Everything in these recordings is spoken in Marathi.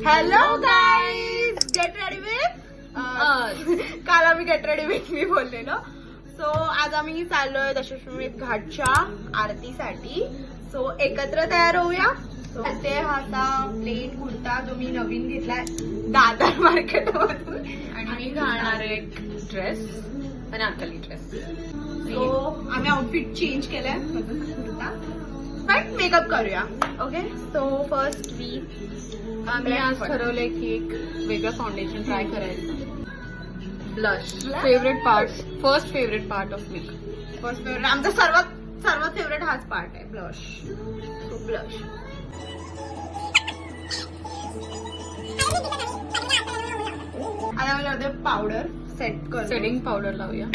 Hello guys, get ready with काल आम्ही गेट रेडी विथ मी बोललेलो. सो आज आम्ही चाललोय दशाश्वमेध घाटच्या आरतीसाठी. सो एकत्र तयार होऊया. सो ते हाता प्लेन कुर्ता जो मी नवीन घेतलाय दादर मार्केट मधून आणि मी घालणार एक ड्रेस अनारकली ड्रेस. सो आम्ही आउटफिट चेंज केलाय कुर्ता, बट मेकअप करूया. ओके, सो फर्स्ट आम्ही आज ठरवलंय की एक वेगळं फाउंडेशन ट्राय करायचं. Blush favourite part, first favourite part of makeup. First favourite आमचा सर्वात फेवरेट हाच पार्ट आहे, ब्लश. सो ब्लश आता आम्ही लावते पावडर सेट कर. सेटिंग पावडर लावूया.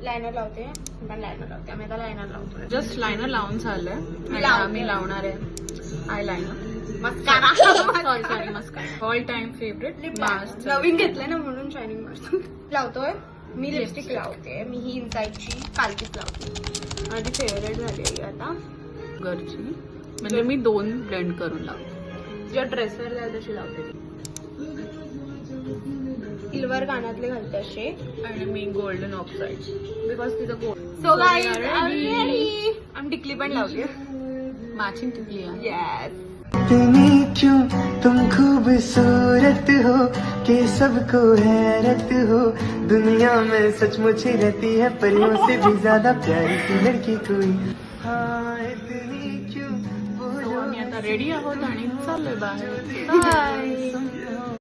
लायनर लावते, लायनर लावते. आम्ही आता लायनर लावतो. जस्ट लायनर लावून झालंय आणि लावते. आम्ही लावणार आहे eyeliner. Mascara sorry mascara. All time favourite mask. नवीन घेतलंय ना म्हणून शायनिंग मास्क लावतोय. मी लिपस्टिक लावते. मी ही इनसाइडची कालचीच लावते. माझी फेवरेट झाली आहे आता घरची, म्हणजे मी 2 ब्लेंड करून लावते. ज्या ड्रेसवर जाईल तशी लावते. सिल्वर कानातले घालते असे आणि मी गोल्डन ऑक्साईड बिकॉज तिचं गोल्ड. सो गाईज आम्ही टिकली पण लावली. मॅचिंग टिकली आहे. येस. इतनी क्यों तुम खूबसूरत हो कि सबको हैरत हो. दुनिया में सचमुच रहती है परियों से भी ज्यादा प्यारी सी लड़की कोई. हाँ इतनी क्यों आम्ही आता रेडी आहोत आणि चाललोय बाहेर. बाय.